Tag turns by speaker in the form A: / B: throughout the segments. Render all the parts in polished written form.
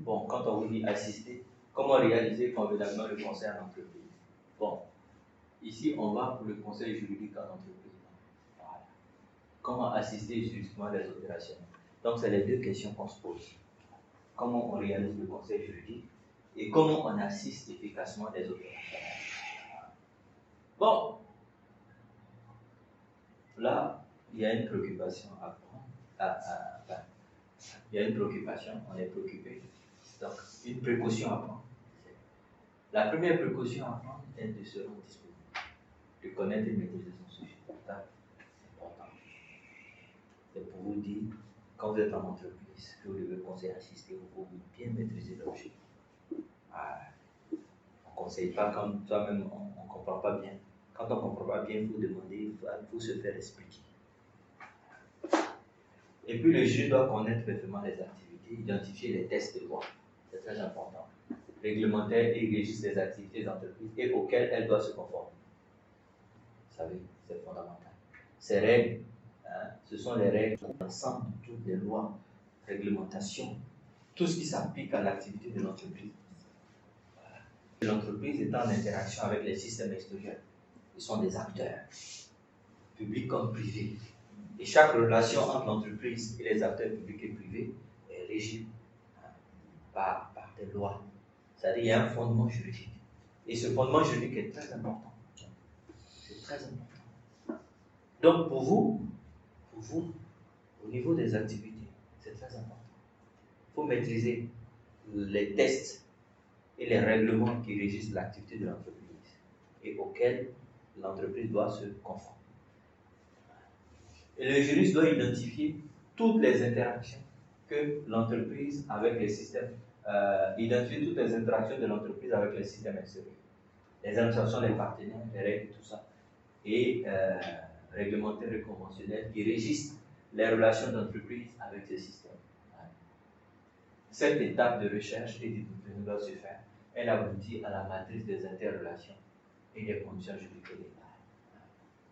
A: Bon, quand on vous dit assister, comment réaliser convenablement le conseil en entreprise? Bon, ici, on va pour le conseil juridique en entreprise. Voilà. Comment assister juridiquement les opérations? Donc, c'est les deux questions qu'on se pose. Comment on réalise le conseil juridique et comment on assiste efficacement les opérations? Bon, là, il y a une préoccupation à prendre. Il y a une préoccupation, on est préoccupé. Donc, une précaution à prendre. La première précaution à prendre est de se rendre disponible, de connaître et maîtriser son sujet. C'est important. C'est pour vous dire, quand vous êtes en entreprise, que vous devez conseiller assister, vous pouvez bien maîtriser l'objet. On ne conseille pas quand toi-même on ne comprend pas bien. Quand on ne comprend pas bien, il faut demander, il faut se faire expliquer. Et puis le juge doit connaître parfaitement les activités, identifier les tests de loi. C'est très important. Réglementer et régir les activités d'entreprise et auxquelles elle doit se conformer. Vous savez, c'est fondamental. Ces règles, ce sont les règles de l'ensemble de toutes les lois, réglementations, tout ce qui s'applique à l'activité de l'entreprise. L'entreprise est en interaction avec les systèmes extérieurs. Ils sont des acteurs, publics comme privés. Et chaque relation entre l'entreprise et les acteurs publics et privés est régie par des lois. C'est-à-dire qu'il y a un fondement juridique. Et ce fondement juridique est très important. C'est très important. Donc pour vous, au niveau des activités, c'est très important. Il faut maîtriser les tests et les règlements qui régissent l'activité de l'entreprise et auxquels l'entreprise doit se conformer. Et le juriste doit identifier toutes les interactions que l'entreprise avec les systèmes, identifier toutes les interactions de l'entreprise avec les systèmes extérieurs. Les interactions des partenaires, les règles, tout ça. Et réglementaires et conventionnels qui régissent les relations d'entreprise avec ces systèmes. Cette étape de recherche et de doit se faire. Elle aboutit à la matrice des interrelations et des conditions juridiques et légales.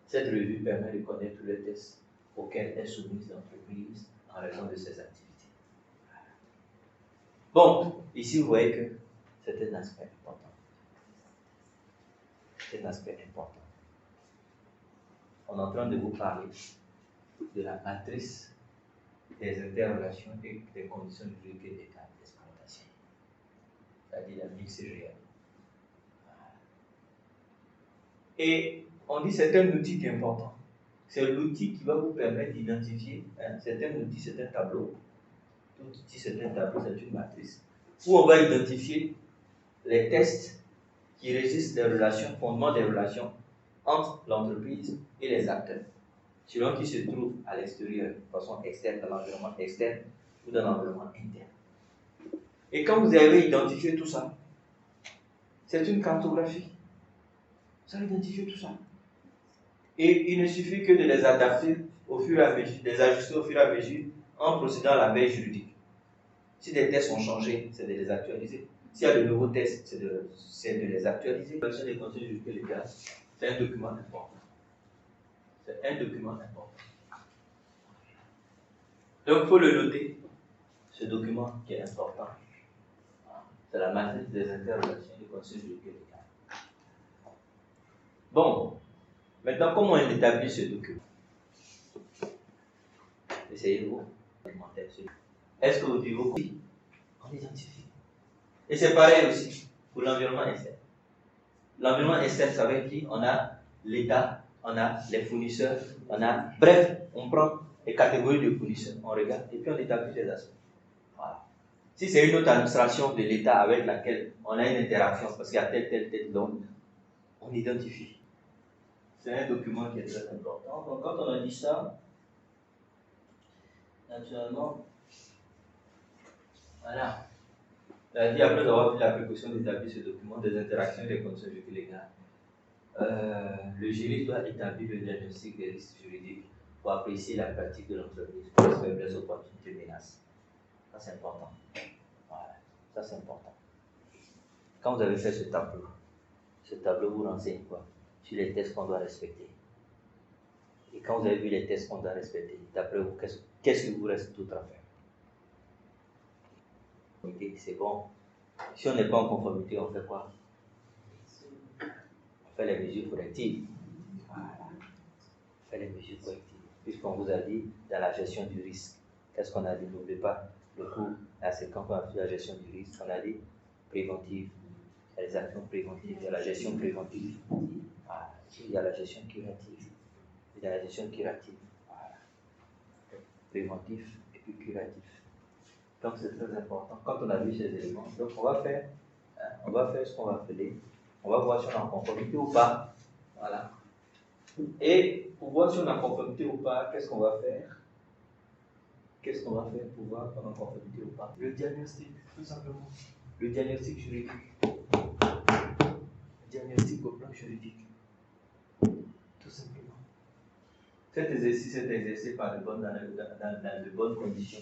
A: Cette revue permet de connaître tous les tests auxquels est soumise l'entreprise en raison de ses activités. Bon, ici vous voyez que c'est un aspect important. C'est un aspect important. On est en train de vous parler de la matrice des interrelations et des conditions juridiques et légales d'exploitation, c'est-à-dire la MICGL. Et on dit que c'est un outil qui est important. C'est l'outil qui va vous permettre d'identifier, c'est un outil, c'est un tableau. Tout outil, c'est un tableau, c'est une matrice, où on va identifier les tests qui régissent les relations, fondements des relations entre l'entreprise et les acteurs, selon qui se trouvent à l'extérieur, de façon externe, dans l'environnement externe ou dans l'environnement interne. Et quand vous avez identifié tout ça, c'est une cartographie. Vous avez identifié tout ça. Et il ne suffit que de les adapter au fur et à mesure, de les ajuster au fur et à mesure en procédant à la veille juridique. Si des tests ont changé, c'est de les actualiser. S'il y a de nouveaux tests, c'est de les actualiser. La des conseils juridiques légaux, c'est un document important. C'est un document important. Donc, il faut le noter, ce document qui est important. C'est la matrice des interrelations du conseil juridique légal. Bon, maintenant, comment on établit ce document? Essayez-vous. Est-ce que au niveau on identifie? Et c'est pareil aussi pour l'environnement externe. L'environnement externe, ça veut dire on a l'État, on a les fournisseurs, bref, on prend les catégories de fournisseurs, on regarde et puis on établit les aspects. Voilà. Si c'est une autre administration de l'État avec laquelle on a une interaction, parce qu'il y a tel don, on identifie. C'est un document qui est très important. Donc quand on a dit ça, naturellement, voilà. Après avoir pris la précaution d'établir ce document des interactions et des conditions juridiques légales, le juriste doit établir le diagnostic des risques juridiques pour apprécier la pratique de l'entreprise, pour les faiblesses, opportunités, menaces. Ça, c'est important. Voilà. Ça, c'est important. Quand vous avez fait ce tableau vous renseigne quoi? Sur les tests qu'on doit respecter. Et quand vous avez vu les tests qu'on doit respecter, d'après vous, qu'est-ce qu'il vous reste tout à faire? C'est bon. Si on n'est pas en conformité, on fait quoi? On fait les mesures correctives. Voilà. On fait les mesures correctives. Puisqu'on vous a dit dans la gestion du risque. Qu'est-ce qu'on a dit? N'oubliez pas le cours. Là, c'est quand on a fait la gestion du risque, on a dit préventive. Il y a les actions préventives, il y a la gestion préventive. Voilà. Il y a la gestion curative. Il y a la gestion curative. Voilà. Préventif et puis curatif. Donc c'est très important. Quand on a vu ces éléments, donc on va faire ce qu'on va appeler, on va voir si on est en conformité ou pas. Voilà. Et pour voir si on est en conformité ou pas, qu'est-ce qu'on va faire? Qu'est-ce qu'on va faire pour voir si on est en conformité ou pas? Le diagnostic, tout simplement. Le diagnostic juridique. Le diagnostic au plan juridique. Tout simplement. Cet exercice est exercé dans de bonnes conditions.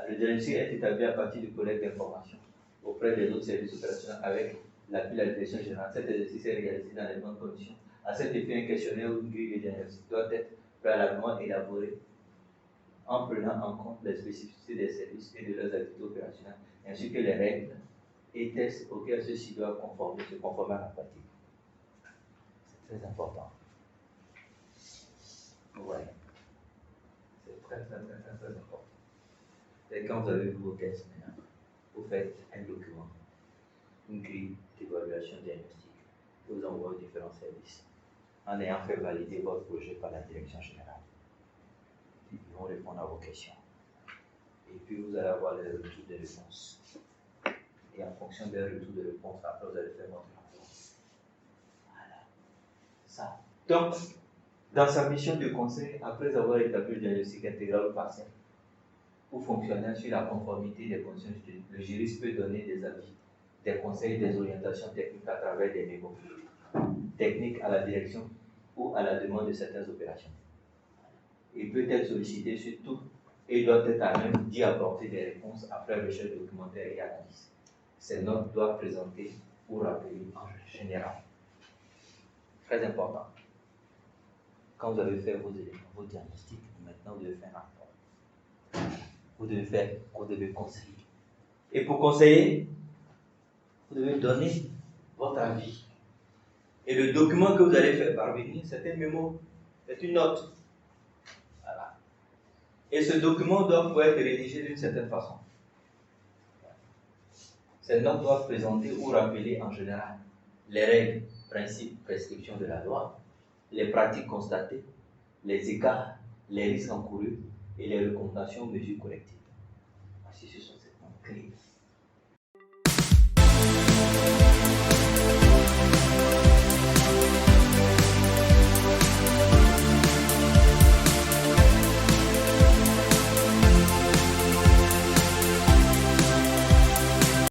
A: Le diagnostic est établi à partir du collecte d'informations auprès des autres services opérationnels avec l'appui de la direction générale. Cet exercice est réalisé dans les bonnes conditions. À cet effet, un questionnaire ou une grille de diagnostic doit être préalablement élaboré en prenant en compte les spécificités des services et de leurs activités opérationnelles, ainsi que les règles et tests auxquels ceux-ci doivent se conformer à la pratique. C'est très important. Ouais. C'est très important. Et quand vous avez vu vos tests maintenant, vous faites un document, une grille d'évaluation diagnostique, que vous envoyez aux différents services, en ayant fait valider votre projet par la direction générale. Ils vont répondre à vos questions. Et puis vous allez avoir les retours de réponses. Et en fonction des retours de réponses, après vous allez faire votre rapport. Voilà. Ça. Donc, dans sa mission de conseil, après avoir établi le diagnostic intégral ou partiel, ou fonctionnant sur la conformité des conditions juridiques, le juriste peut donner des avis, des conseils, des orientations techniques à travers des mémos techniques à la direction ou à la demande de certaines opérations. Il peut être sollicité sur tout et doit être à même d'y apporter des réponses après recherche documentaire et analyse. Ces notes doivent présenter ou rappeler en général. Très important. Quand vous avez fait vos éléments, vos diagnostics, maintenant vous devez faire un rapport. Vous devez conseiller. Et pour conseiller, vous devez donner votre avis. Et le document que vous allez faire parvenir, c'est un mémo, c'est une note. Voilà. Et ce document doit pouvoir être rédigé d'une certaine façon. Ces notes doivent présenter ou rappeler en général les règles, principes, prescriptions de la loi, les pratiques constatées, les écarts, les risques encourus et les recommandations, mesures correctives. Voici, ce sont ces notes clés.